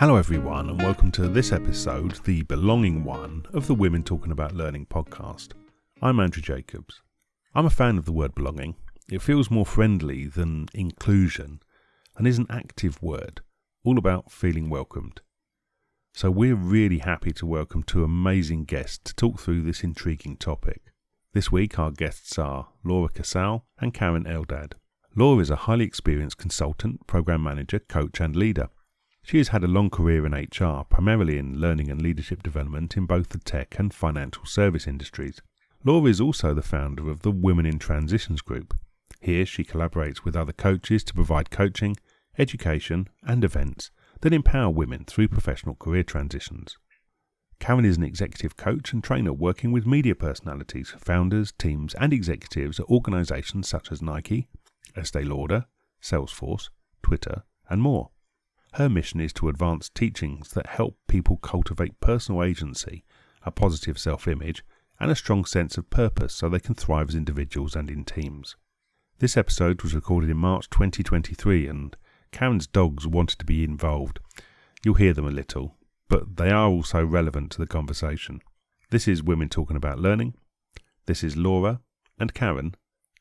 Hello everyone and welcome to this episode, the belonging one of the Women Talking About Learning podcast. I'm Andrew Jacobs. I'm a fan of the word belonging. It feels more friendly than inclusion and is an active word, all about feeling welcomed. So we're really happy to welcome two amazing guests to talk through this intriguing topic. This week our guests are Laura Casal and Karen Eldad. Laura is a highly experienced consultant, program manager, coach and leader. She has had a long career in HR, primarily in learning and leadership development in both the tech and financial service industries. Laura is also the founder of the Women in Transitions group. Here she collaborates with other coaches to provide coaching, education and events that empower women through professional career transitions. Karen is an executive coach and trainer working with media personalities, founders, teams and executives at organisations such as Nike, Estee Lauder, Salesforce, Twitter and more. Her mission is to advance teachings that help people cultivate personal agency, a positive self-image, and a strong sense of purpose so they can thrive as individuals and in teams. This episode was recorded in March 2023 and Karen's dogs wanted to be involved. You'll hear them a little, but they are also relevant to the conversation. This is Women Talking About Learning. This is Laura and Karen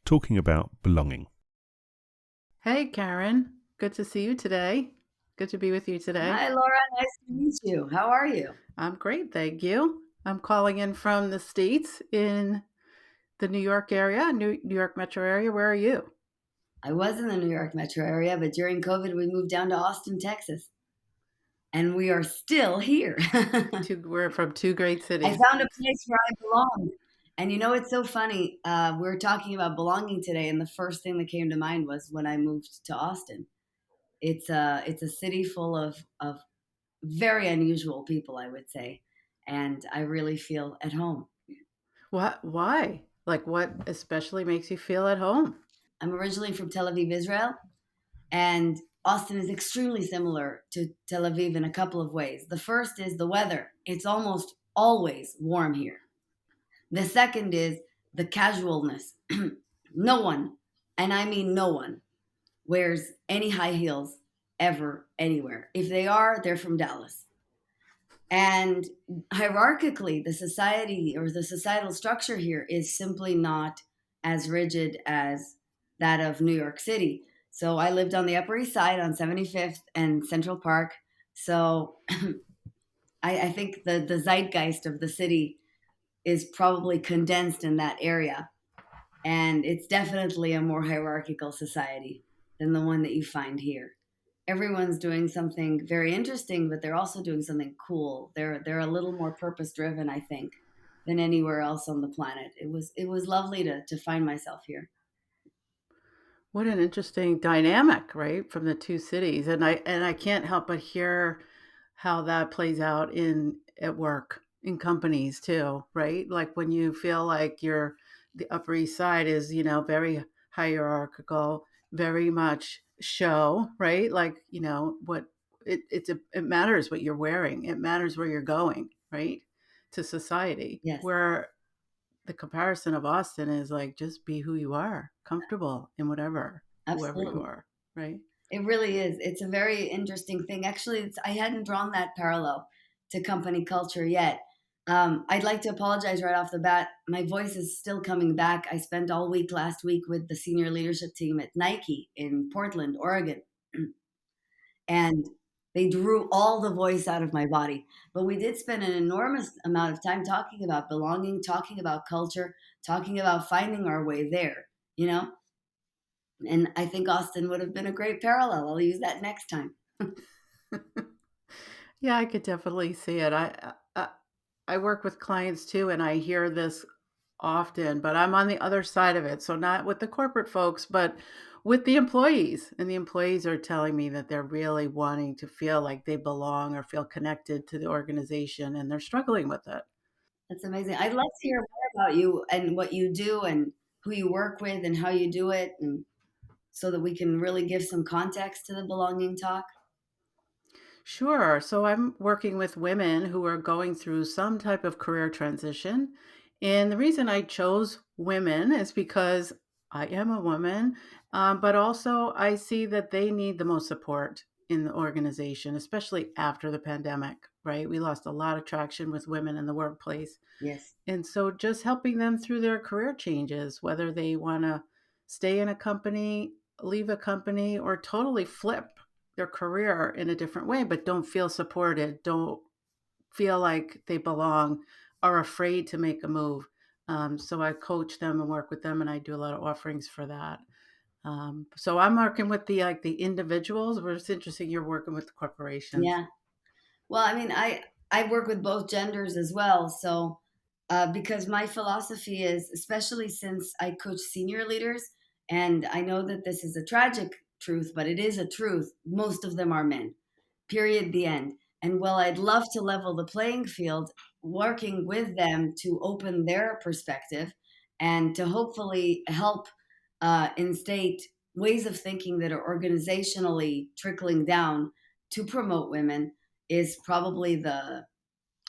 talking about belonging. Hey, Karen. Good to see you today. Good to be with you today. Hi, Laura. Nice to meet you. How are you? I'm great, thank you. I'm calling in from the States in the New York area, New York metro area. Where are you? I was in the New York metro area, but during COVID, we moved down to Austin, Texas. And we are still here. We're from two great cities. I found a place where I belong. And you know, it's so funny. We were talking about belonging today, and the first thing that came to mind was when I moved to Austin. It's a city full of very unusual people, I would say. And I really feel at home. What? Why? Like, what especially makes you feel at home? I'm originally from Tel Aviv, Israel. And Austin is extremely similar to Tel Aviv in a couple of ways. The first is the weather. It's almost always warm here. The second is the casualness. No one, and I mean no one, wears any high heels ever, anywhere. If they are, they're from Dallas. And hierarchically, the society or the societal structure here is simply not as rigid as that of New York City. So I lived on the Upper East Side on 75th and Central Park. So I think the zeitgeist of the city is probably condensed in that area. And it's definitely a more hierarchical society than the one that you find here. Everyone's doing something very interesting, but they're also doing something cool. They're a little more purpose driven, I think, than anywhere else on the planet. It was lovely to find myself here. What an interesting dynamic, right, from the two cities. And I can't help but hear how that plays out at work, in companies too, right? Like when you feel like the Upper East Side is, very hierarchical, very much show, right? Like, what it matters what you're wearing. It matters where you're going, right? To society. Yes. Where the comparison of Austin is like, just be who you are, comfortable in whoever you are, right? It really is. It's a very interesting thing. Actually, I hadn't drawn that parallel to company culture yet. I'd like to apologize right off the bat. My voice is still coming back. I spent all week last week with the senior leadership team at Nike in Portland, Oregon. And they drew all the voice out of my body. But we did spend an enormous amount of time talking about belonging, talking about culture, talking about finding our way there, And I think Austin would have been a great parallel. I'll use that next time. Yeah, I could definitely see it. I work with clients too, and I hear this often, but I'm on the other side of it. So not with the corporate folks, but with the employees. And the employees are telling me that they're really wanting to feel like they belong or feel connected to the organization, and they're struggling with it. That's amazing. I'd love to hear more about you and what you do and who you work with and how you do it, and so that we can really give some context to the belonging talk. Sure. So I'm working with women who are going through some type of career transition. And the reason I chose women is because I am a woman, but also I see that they need the most support in the organization, especially after the pandemic, right? We lost a lot of traction with women in the workplace. Yes. And so just helping them through their career changes, whether they want to stay in a company, leave a company, or totally flip their career in a different way, but don't feel supported, don't feel like they belong, are afraid to make a move. So I coach them and work with them, and I do a lot of offerings for that. So I'm working with the individuals, but it's interesting you're working with the corporations. Yeah. Well, I mean, I work with both genders as well. So, because my philosophy is, especially since I coach senior leaders, and I know that this is a tragic truth, but it is a truth. Most of them are men. Period. The end. And while I'd love to level the playing field, working with them to open their perspective and to hopefully help instate ways of thinking that are organizationally trickling down to promote women is probably the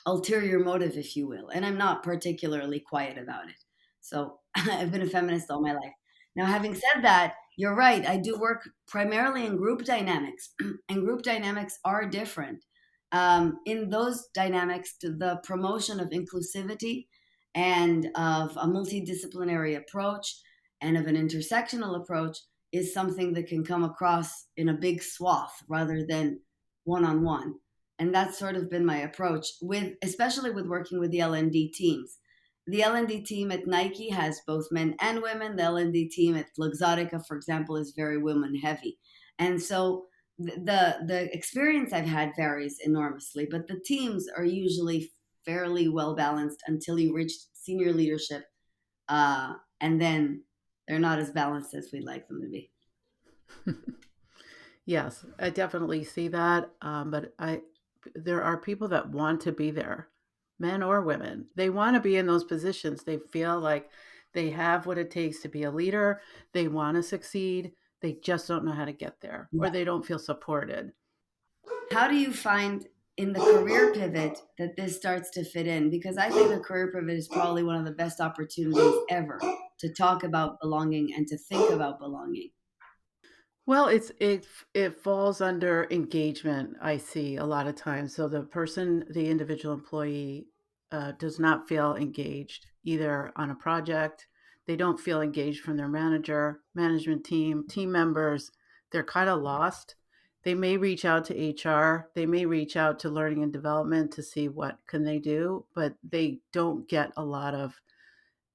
ulterior motive, if you will. And I'm not particularly quiet about it. So I've been a feminist all my life. Now, having said that, you're right. I do work primarily in group dynamics, and group dynamics are different. In those dynamics, the promotion of inclusivity and of a multidisciplinary approach and of an intersectional approach is something that can come across in a big swath rather than one on one. And that's sort of been my approach with, especially with working with the L&D teams. The L&D team at Nike has both men and women. The L&D team at Luxottica, for example, is very women heavy. And so the experience I've had varies enormously, but the teams are usually fairly well balanced until you reach senior leadership. And then they're not as balanced as we'd like them to be. Yes, I definitely see that. But there are people that want to be there, men or women. They want to be in those positions. They feel like they have what it takes to be a leader. They want to succeed. They just don't know how to get there, or they don't feel supported. How do you find in the career pivot that this starts to fit in? Because I think the career pivot is probably one of the best opportunities ever to talk about belonging and to think about belonging. Well, it falls under engagement, I see a lot of times. So the individual employee, does not feel engaged either on a project. They don't feel engaged from their manager, management team, team members. They're kind of lost. They may reach out to HR. They may reach out to learning and development to see what can they do, but they don't get a lot of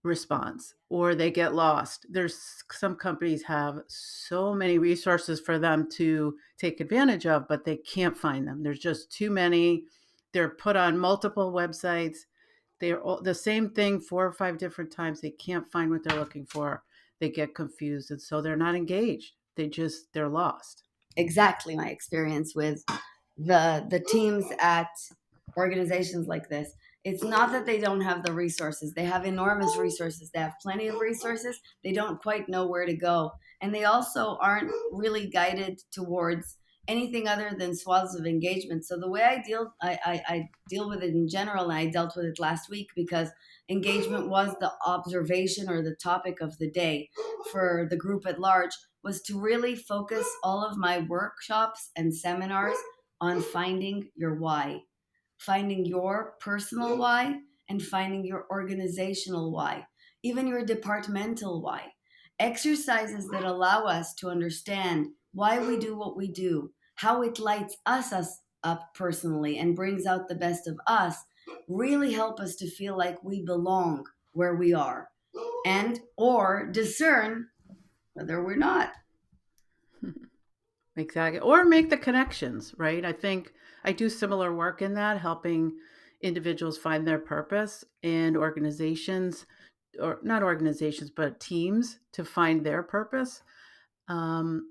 response, or they get lost. There's some companies have so many resources for them to take advantage of, but they can't find them. There's just too many. They're put on multiple websites. They're all the same thing 4 or 5 different times. They can't find what they're looking for. They get confused, and so they're not engaged. They're lost. Exactly my experience with the teams at organizations like this. It's not that they don't have the resources. They have enormous resources. They have plenty of resources. They don't quite know where to go. And they also aren't really guided towards anything other than swaths of engagement. So the way I deal with it in general, and I dealt with it last week because engagement was the observation or the topic of the day for the group at large, was to really focus all of my workshops and seminars on finding your why, finding your personal why, and finding your organizational why, even your departmental why. Exercises that allow us to understand why we do what we do, how it lights us up personally and brings out the best of us, really help us to feel like we belong where we are and or discern whether we're not. Exactly. Or make the connections, right? I think I do similar work in that, helping individuals find their purpose, and organizations, or not organizations, but teams to find their purpose. Um,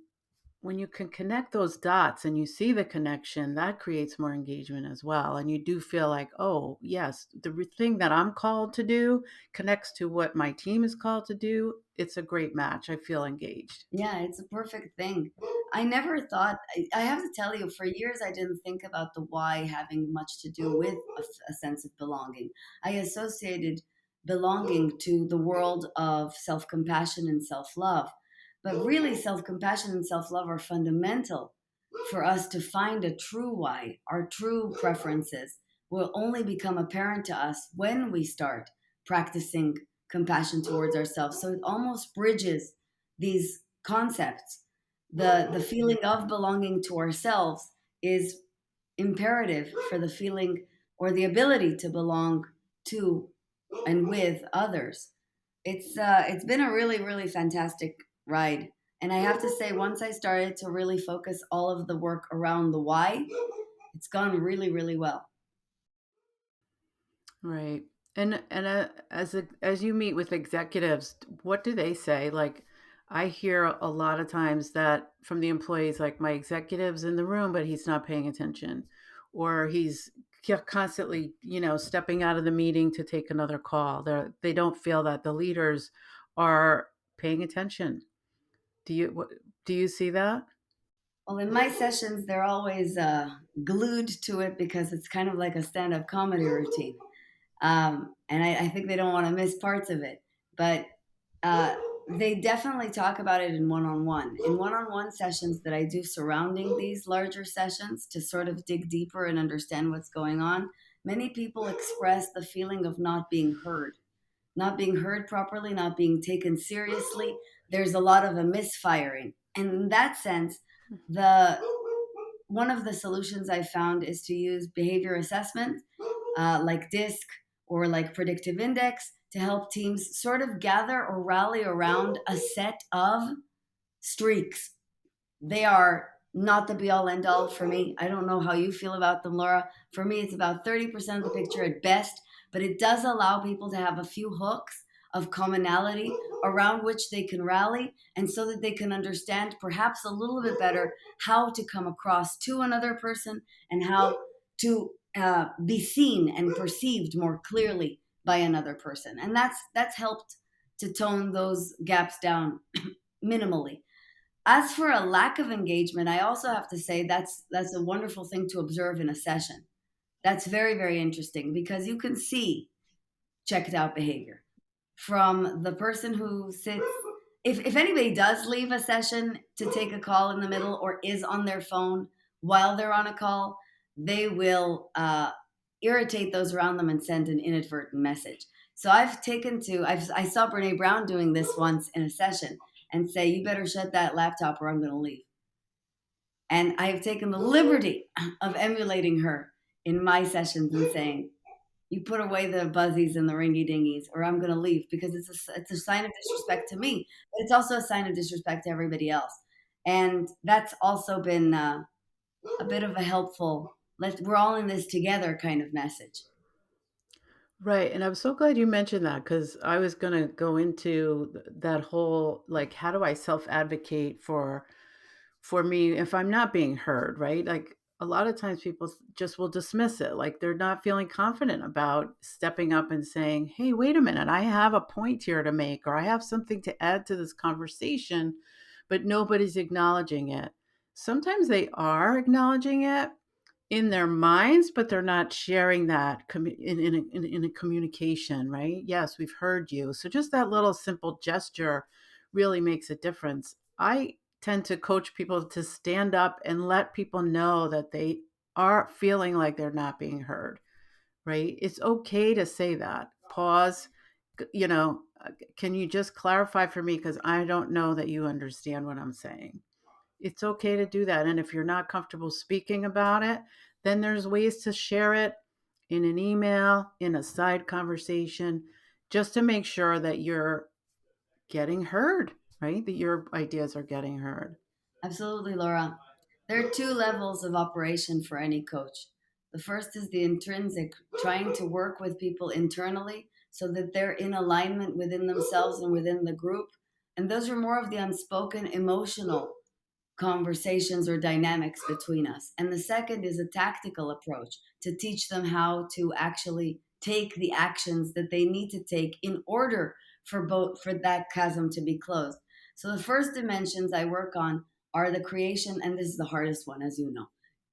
when you can connect those dots and you see the connection, that creates more engagement as well. And you do feel like, oh, yes, the thing that I'm called to do connects to what my team is called to do. It's a great match. I feel engaged. Yeah, it's a perfect thing. I never thought, I have to tell you, for years I didn't think about the why having much to do with a sense of belonging. I associated belonging to the world of self compassion and self love. But really, self compassion and self love are fundamental for us to find a true why, our true preferences, will only become apparent to us when we start practicing compassion towards ourselves. So it almost bridges these concepts. The feeling of belonging to ourselves is imperative for the feeling or the ability to belong to and with others. It's been a really, really fantastic ride. And I have to say, once I started to really focus all of the work around the why, it's gone really, really well. Right. And as you meet with executives, what do they say? Like, I hear a lot of times that from the employees, like, my executive's in the room, but he's not paying attention, or he's constantly, stepping out of the meeting to take another call. They don't feel that the leaders are paying attention. Do you see that? Well, in my sessions, they're always glued to it because it's kind of like a stand up comedy routine. And I think they don't want to miss parts of it. But uh, they definitely talk about it in one-on-one. In one-on-one sessions that I do surrounding these larger sessions to sort of dig deeper and understand what's going on, many people express the feeling of not being heard properly, not being taken seriously. There's a lot of a misfiring. And in that sense, the one of the solutions I found is to use behavior assessment, like DISC or like predictive index, to help teams sort of gather or rally around a set of streaks. They are not the be all end all for me. I don't know how you feel about them, Laura. For me, it's about 30% of the picture at best, but it does allow people to have a few hooks of commonality around which they can rally, and so that they can understand perhaps a little bit better how to come across to another person and how to be seen and perceived more clearly by another person. And that's helped to tone those gaps down minimally. As for a lack of engagement, I also have to say that's a wonderful thing to observe in a session. That's very, very interesting because you can see checked out behavior from the person who sits. If anybody does leave a session to take a call in the middle or is on their phone while they're on a call, they will irritate those around them and send an inadvertent message. So I saw Brene Brown doing this once in a session and say, you better shut that laptop or I'm going to leave. And I have taken the liberty of emulating her in my sessions and saying, you put away the buzzies and the ringy dingies or I'm going to leave, because it's a sign of disrespect to me, but it's also a sign of disrespect to everybody else. And that's also been a bit of a helpful, we're all in this together kind of message. Right. And I'm so glad you mentioned that, because I was going to go into that whole, like, how do I self advocate for me if I'm not being heard, right? Like, a lot of times people just will dismiss it. Like, they're not feeling confident about stepping up and saying, hey, wait a minute, I have a point here to make, or I have something to add to this conversation, but nobody's acknowledging it. Sometimes they are acknowledging it in their minds, but they're not sharing that in a communication, right? Yes, we've heard you. So just that little simple gesture really makes a difference. I tend to coach people to stand up and let people know that they are feeling like they're not being heard, right? It's okay to say that. Pause, can you just clarify for me? Because I don't know that you understand what I'm saying. It's okay to do that. And if you're not comfortable speaking about it, then there's ways to share it in an email, in a side conversation, just to make sure that you're getting heard, right? That your ideas are getting heard. Absolutely, Laura. There are two levels of operation for any coach. The first is the intrinsic, trying to work with people internally so that they're in alignment within themselves and within the group. And those are more of the unspoken emotional conversations or dynamics between us. And the second is a tactical approach to teach them how to actually take the actions that they need to take in order for that chasm to be closed. So the first dimensions I work on are the creation, and this is the hardest one, as you know.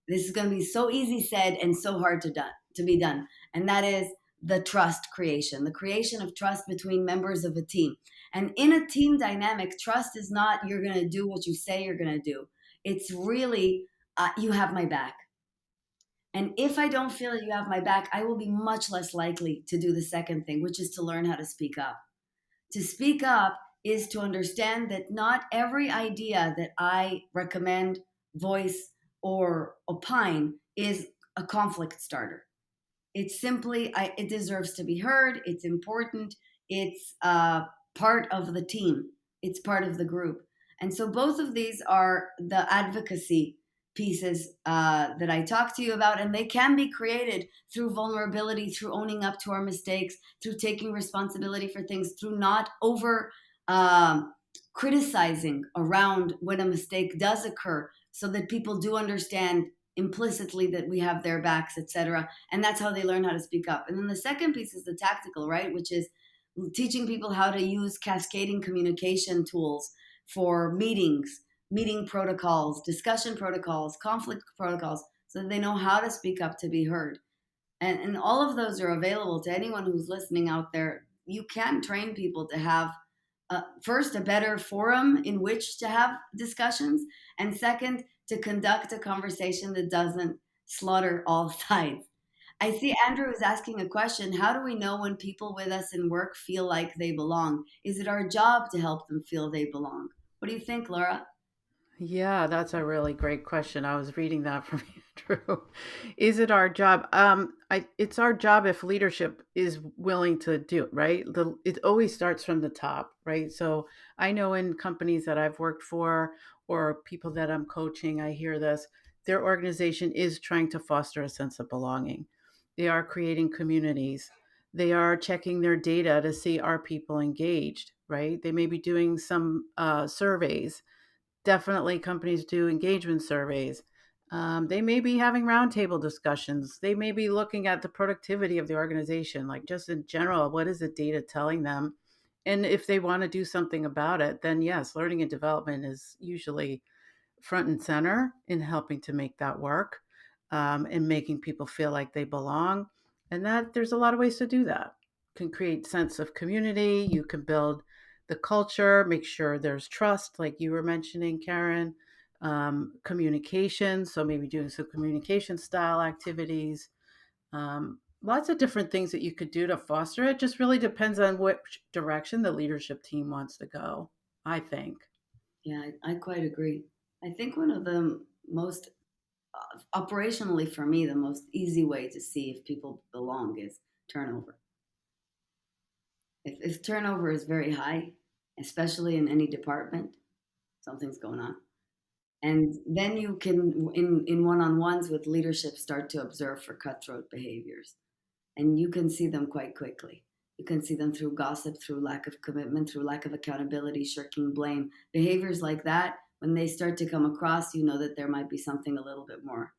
This is going to be so easy said and so hard to be done. And that is the trust creation, the creation of trust between members of a team. And in a team dynamic, trust is not you're going to do what you say you're going to do. It's really you have my back. And if I don't feel that you have my back, I will be much less likely to do the second thing, which is to learn how to speak up. To speak up is to understand that not every idea that I recommend, voice, or opine is a conflict starter. It's simply, it deserves to be heard. It's important. It's part of the team. It's part of the group. And so both of these are the advocacy pieces that I talk to you about, and they can be created through vulnerability, through owning up to our mistakes, through taking responsibility for things, through not over criticizing around when a mistake does occur, so that people do understand implicitly that we have their backs, etc. And that's how they learn how to speak up. And then the second piece is the tactical, right? Which is teaching people how to use cascading communication tools for meetings, meeting protocols, discussion protocols, conflict protocols, so that they know how to speak up to be heard. And all of those are available to anyone who's listening out there. You can train people to have, first, a better forum in which to have discussions, and second, to conduct a conversation that doesn't slaughter all sides. I see Andrew is asking a question. How do we know when people with us in work feel like they belong? Is it our job to help them feel they belong? What do you think, Laura? Yeah, that's a really great question. I was reading that from Andrew. Is it our job? It's our job if leadership is willing to do it, right? It always starts from the top, right? So I know in companies that I've worked for or people that I'm coaching, I hear this. Their organization is trying to foster a sense of belonging. They are creating communities. They are checking their data to see are people engaged, right? They may be doing some surveys. Definitely companies do engagement surveys. They may be having roundtable discussions. They may be looking at the productivity of the organization, like just in general, what is the data telling them? And if they want to do something about it, then yes, learning and development is usually front and center in helping to make that work, and making people feel like they belong. And that there's a lot of ways to do that. You can create sense of community. You can build the culture, make sure there's trust, like you were mentioning, Karen. Communication, so maybe doing some communication style activities. Lots of different things that you could do to foster it. Just really depends on which direction the leadership team wants to go, I think. Yeah, I quite agree. I think one of the most, operationally for me, the most easy way to see if people belong is turnover. If turnover is very high, especially in any department, something's going on. And then you can, in one-on-ones with leadership, start to observe for cutthroat behaviors. And you can see them quite quickly. You can see them through gossip, through lack of commitment, through lack of accountability, shirking blame. Behaviors like that, when they start to come across, you know that there might be something a little bit more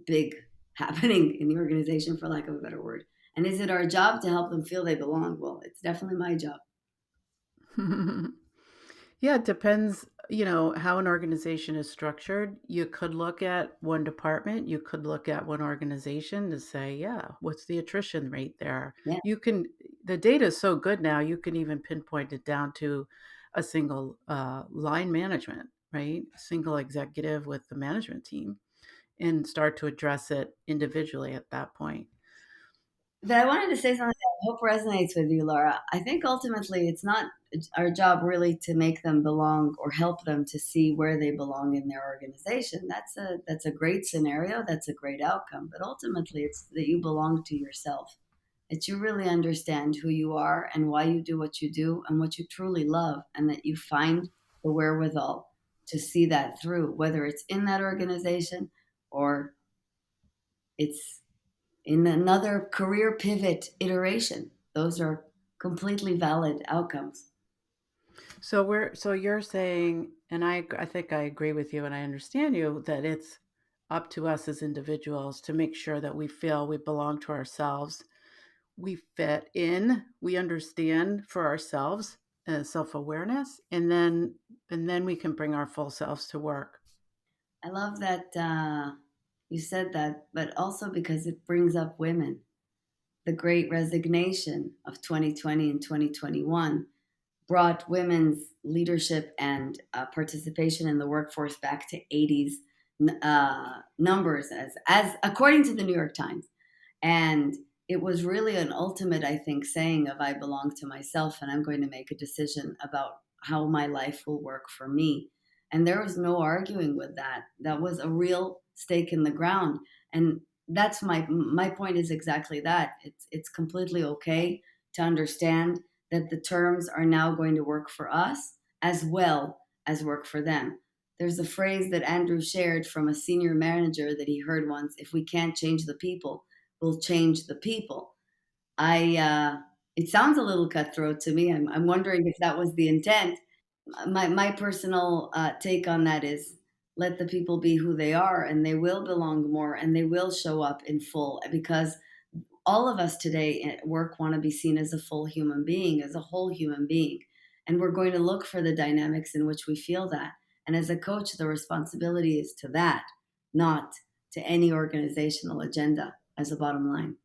big happening in the organization, for lack of a better word. And is it our job to help them feel they belong? Well, it's definitely my job. Yeah, it depends, how an organization is structured. You could look at one department, you could look at one organization to say, yeah, what's the attrition rate there? Yeah. The data is so good now, you can even pinpoint it down to a single line management, right? Single executive with the management team and start to address it individually at that point. But I wanted to say something that I hope resonates with you, Laura. I think ultimately it's not our job really to make them belong or help them to see where they belong in their organization. That's a great scenario. That's a great outcome. But ultimately, it's that you belong to yourself. That you really understand who you are and why you do what you do and what you truly love, and that you find the wherewithal to see that through, whether it's in that organization or it's in another career pivot iteration. Those are completely valid outcomes. So you're saying, and I think I agree with you and I understand you, that it's up to us as individuals to make sure that we feel we belong to ourselves, we fit in, we understand for ourselves, self-awareness, and then we can bring our full selves to work. I love that you said that, but also because it brings up women. The great resignation of 2020 and 2021 brought women's leadership and participation in the workforce back to 80s, numbers as according to the New York Times. And it was really an ultimate, I think, saying of I belong to myself and I'm going to make a decision about how my life will work for me. And there was no arguing with that. That was a real stake in the ground. And that's my point is exactly that. It's completely okay to understand that the terms are now going to work for us as well as work for them. There's a phrase that Andrew shared from a senior manager that he heard once: if we can't change the people, we'll change the people. It sounds a little cutthroat to me. I'm wondering if that was the intent. My personal take on that is let the people be who they are, and they will belong more, and they will show up in full, because all of us today at work want to be seen as a full human being, as a whole human being. And we're going to look for the dynamics in which we feel that. And as a coach, the responsibility is to that, not to any organizational agenda as a bottom line.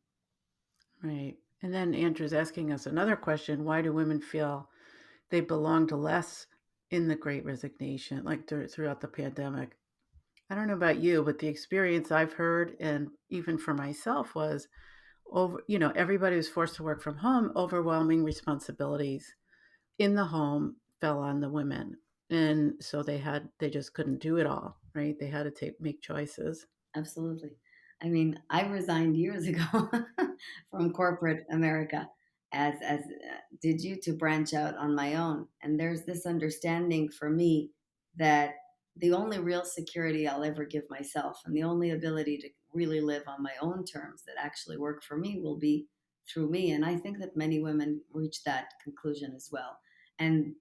Right. And then Andrew's asking us another question. Why do women feel they belonged less in the Great Resignation, like throughout the pandemic? I don't know about you, but the experience I've heard, and even for myself, was everybody was forced to work from home. Overwhelming responsibilities in the home fell on the women. And so they just couldn't do it all, right? They had to make choices. Absolutely. I mean, I resigned years ago from corporate America, as did you, to branch out on my own. And there's this understanding for me that the only real security I'll ever give myself, and the only ability to really live on my own terms that actually work for me, will be through me. And I think that many women reach that conclusion as well. And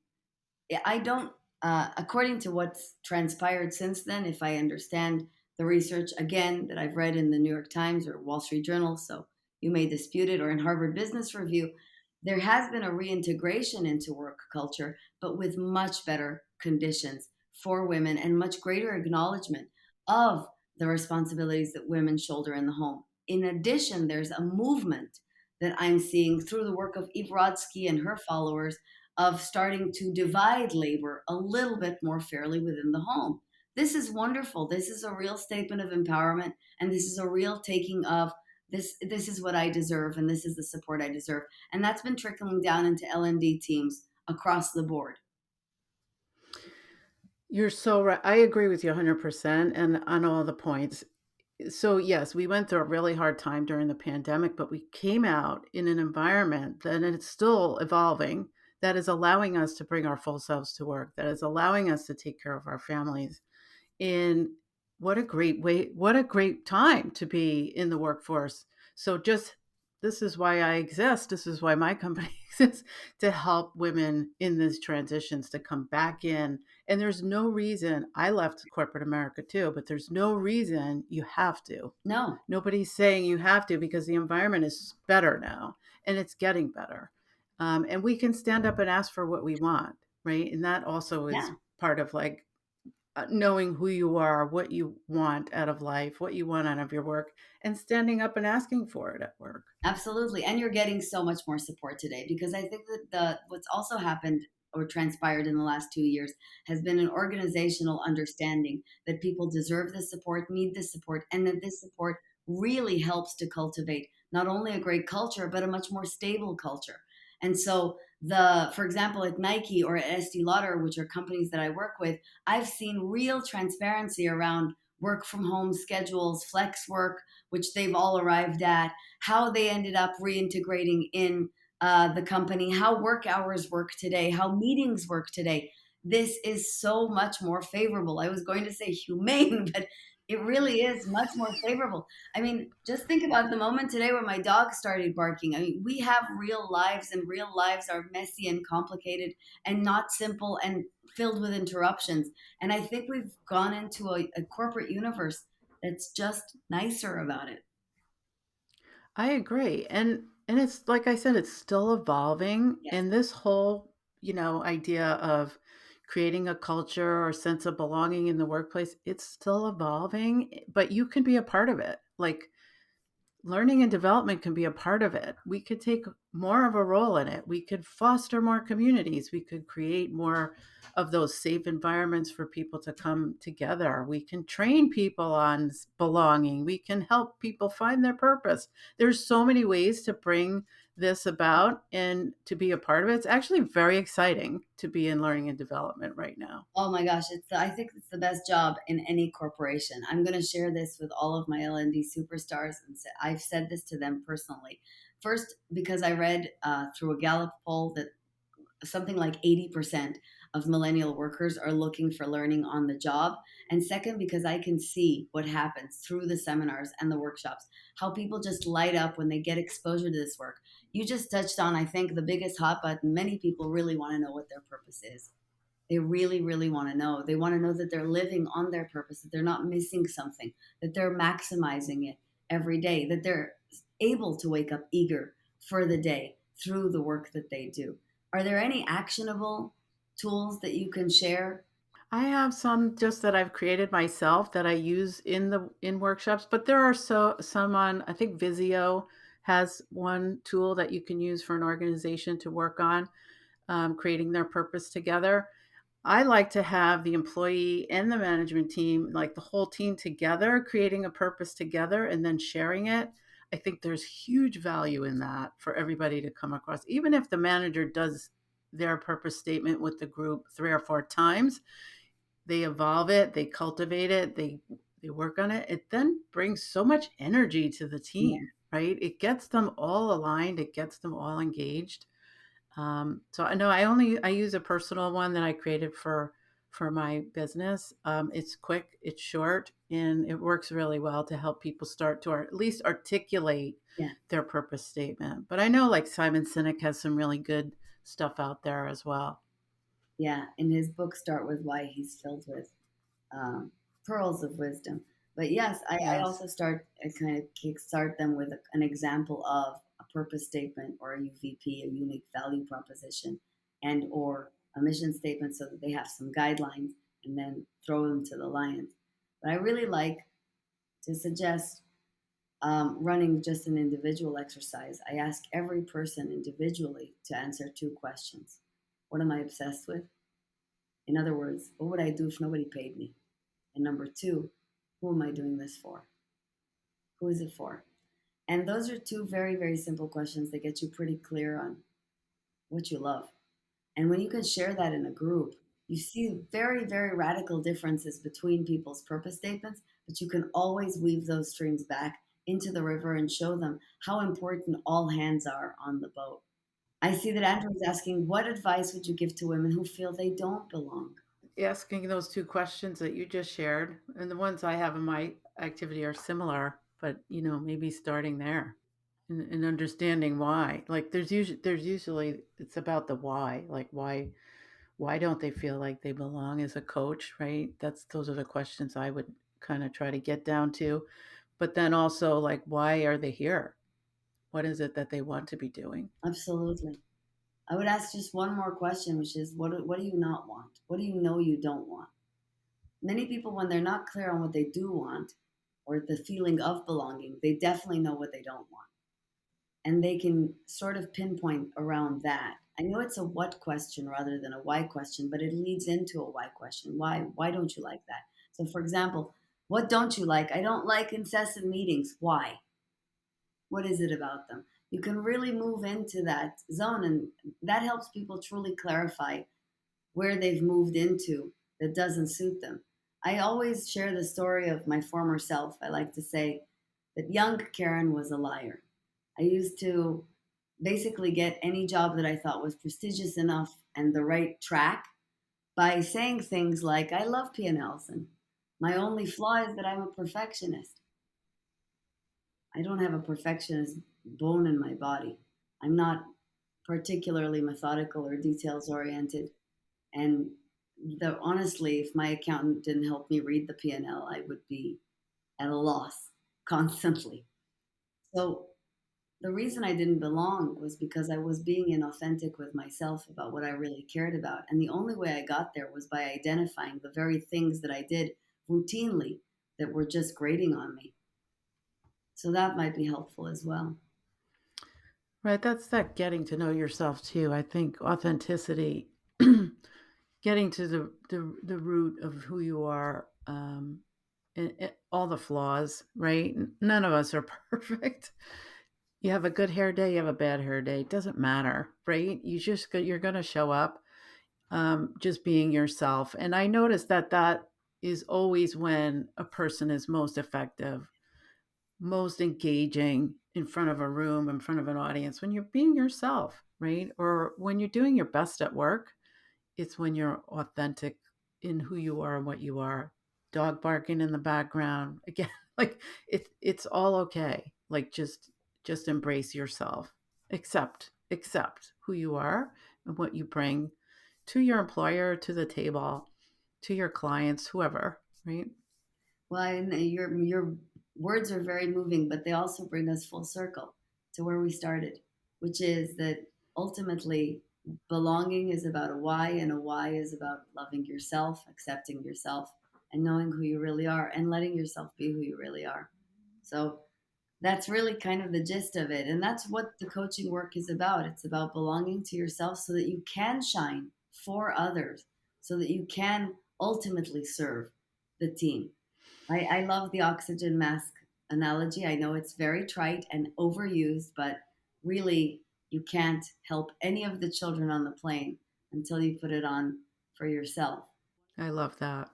I don't, according to what's transpired since then, if I understand the research again that I've read in the New York Times or Wall Street Journal, so you may dispute it, or in Harvard Business Review, there has been a reintegration into work culture, but with much better conditions for women and much greater acknowledgement of the responsibilities that women shoulder in the home. In addition, there's a movement that I'm seeing through the work of Eve Rodsky and her followers of starting to divide labor a little bit more fairly within the home. This is wonderful. This is a real statement of empowerment, and this is a real taking of this is what I deserve, and this is the support I deserve. And that's been trickling down into L&D teams across the board. You're so right. I agree with you 100% and on all the points. So yes, we went through a really hard time during the pandemic, but we came out in an environment that it's still evolving, that is allowing us to bring our full selves to work, that is allowing us to take care of our families. And what a great time to be in the workforce. So this is why I exist. This is why my company exists, to help women in these transitions to come back in. And there's no reason, I left corporate America too, but there's no reason you have to. No. Nobody's saying you have to, because the environment is better now and it's getting better. And we can stand up and ask for what we want, right? And that also is part of knowing who you are, what you want out of life, what you want out of your work, and standing up and asking for it at work. Absolutely. And you're getting so much more support today, because I think that what's also happened or transpired in the last 2 years has been an organizational understanding that people deserve this support, need this support, and that this support really helps to cultivate not only a great culture, but a much more stable culture. And so for example, at Nike or at Estee Lauder, which are companies that I work with, I've seen real transparency around work from home schedules, flex work, which they've all arrived at, how they ended up reintegrating in the company, how work hours work today, how meetings work today. This is so much more favorable. I was going to say humane, but it really is much more favorable. I mean, just think about the moment today where my dog started barking. I mean, we have real lives, and real lives are messy and complicated and not simple and filled with interruptions. And I think we've gone into a corporate universe that's just nicer about it. I agree. And it's like I said, it's still evolving. Yes. And this whole, idea of creating a culture or sense of belonging in the workplace, it's still evolving, but you can be a part of it. Like, learning and development can be a part of it. We could take more of a role in it. We could foster more communities. We could create more of those safe environments for people to come together. We can train people on belonging. We can help people find their purpose. There's so many ways to bring this about and to be a part of it. It's actually very exciting to be in learning and development right now. Oh my gosh, I think it's the best job in any corporation. I'm going to share this with all of my L&D superstars, and I've said this to them personally. First, because I read through a Gallup poll that something like 80% of millennial workers are looking for learning on the job. And second, because I can see what happens through the seminars and the workshops, how people just light up when they get exposure to this work. You just touched on, I think, the biggest hot button. Many people really want to know what their purpose is. They really, really want to know. They want to know that they're living on their purpose, that they're not missing something, that they're maximizing it every day, that they're able to wake up eager for the day through the work that they do. Are there any actionable tools that you can share? I have some just that I've created myself that I use in workshops, but there are some on, I think Visio has one tool that you can use for an organization to work on creating their purpose together. I like to have the employee and the management team, like the whole team together, creating a purpose together and then sharing it. I think there's huge value in that for everybody to come across. Even if the manager does their purpose statement with the group 3 or 4 times, they evolve it, they cultivate it, they work on it. It then brings so much energy to the Yeah. team, right? It gets them all aligned, it gets them all engaged. So I know I use a personal one that I created for my business. It's quick, it's short, and it works really well to help people start to at least articulate Yeah. their purpose statement. But I know like Simon Sinek has some really good stuff out there as well. Yeah. In his book, Start With Why, he's filled with um, pearls of wisdom. But yes, I Yes. also kind of kickstart them with an example of a purpose statement or a UVP, a unique value proposition, and or a mission statement so that they have some guidelines and then throw them to the lions. But I really like to suggest running just an individual exercise. I ask every person individually to answer 2 questions. What am I obsessed with? In other words, what would I do if nobody paid me? And number 2, who am I doing this for? Who is it for? And those are 2 very, very simple questions that get you pretty clear on what you love. And when you can share that in a group, you see very, very radical differences between people's purpose statements, but you can always weave those streams back into the river and show them how important all hands are on the boat. I see that Andrew is asking, what advice would you give to women who feel they don't belong? Asking those 2 questions that you just shared, and the ones I have in my activity are similar, but maybe starting there and understanding why. Like there's usually it's about the why. Like why don't they feel like they belong as a coach, right? Those are the questions I would kind of try to get down to. But then also like why are they here? What is it that they want to be doing? Absolutely. I would ask just one more question, which is what do you not want? What do you know you don't want? Many people, when they're not clear on what they do want or the feeling of belonging, they definitely know what they don't want. And they can sort of pinpoint around that. I know it's a what question rather than a why question, but it leads into a why question. Why? Why don't you like that? So, for example, what don't you like? I don't like incessant meetings. Why? What is it about them? You can really move into that zone, and that helps people truly clarify where they've moved into that doesn't suit them. I always share the story of my former self. I like to say that young Karen was a liar. I used to basically get any job that I thought was prestigious enough and the right track by saying things like, I love P&Ls, and my only flaw is that I'm a perfectionist. I don't have a perfectionist bone in my body. I'm not particularly methodical or details oriented. And honestly, if my accountant didn't help me read the P&L, I would be at a loss constantly. So the reason I didn't belong was because I was being inauthentic with myself about what I really cared about. And the only way I got there was by identifying the very things that I did routinely that were just grating on me. So that might be helpful as well. Right, that's that getting to know yourself too. I think authenticity, getting to the root of who you are, and all the flaws, right? None of us are perfect. You have a good hair day, you have a bad hair day. It doesn't matter, right? You're going to show up, just being yourself. And I noticed that is always when a person is most effective, most engaging in front of a room, in front of an audience, when you're being yourself, right? Or when you're doing your best at work, it's when you're authentic in who you are and what you are. Dog barking in the background, again, like it's all okay. Like just embrace yourself. Accept who you are and what you bring to your employer, to the table, to your clients, whoever, right? Well, and your words are very moving, but they also bring us full circle to where we started, which is that ultimately belonging is about a why, and a why is about loving yourself, accepting yourself, and knowing who you really are, and letting yourself be who you really are. So that's really kind of the gist of it. And that's what the coaching work is about. It's about belonging to yourself so that you can shine for others, so that you can ultimately serve the team. I love the oxygen mask analogy. I know it's very trite and overused, but really, you can't help any of the children on the plane until you put it on for yourself. I love that.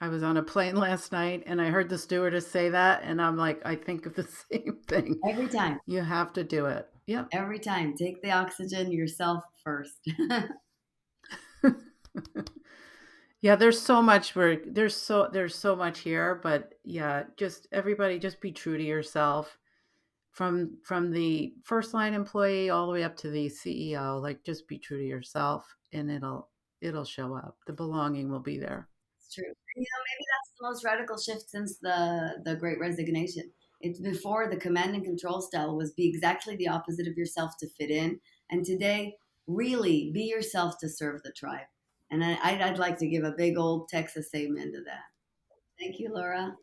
I was on a plane last night and I heard the stewardess say that, and I'm like, I think of the same thing. Every time. You have to do it. Yep. Every time. Take the oxygen yourself first. Yeah, there's so much there's so much here, but yeah, just everybody just be true to yourself, from the first line employee all the way up to the CEO. Like, just be true to yourself and it'll show up. The belonging will be there. It's true. Maybe that's the most radical shift since the Great Resignation. It's before the command and control style was be exactly the opposite of yourself to fit in, and today, really be yourself to serve the tribe. And I'd like to give a big old Texas amen to that. Thank you, Laura.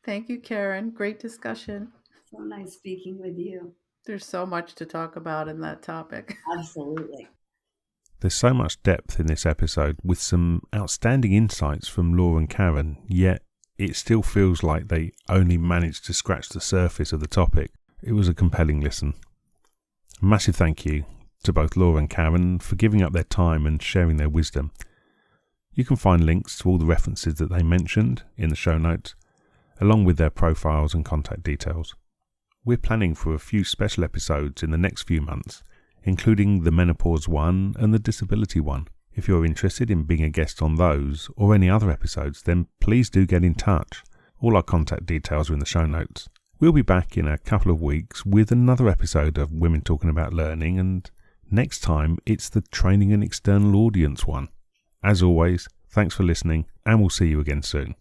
Thank you, Karen. Great discussion. So nice speaking with you. There's so much to talk about in that topic. Absolutely. There's so much depth in this episode with some outstanding insights from Laura and Karen, yet it still feels like they only managed to scratch the surface of the topic. It was a compelling listen. A massive thank you to both Laura and Karen for giving up their time and sharing their wisdom. You can find links to all the references that they mentioned in the show notes, along with their profiles and contact details. We're planning for a few special episodes in the next few months, including the menopause one and the disability one. If you're interested in being a guest on those or any other episodes, then please do get in touch. All our contact details are in the show notes. We'll be back in a couple of weeks with another episode of Women Talking About Learning, and next time it's the training and external audience one. As always, thanks for listening, and we'll see you again soon.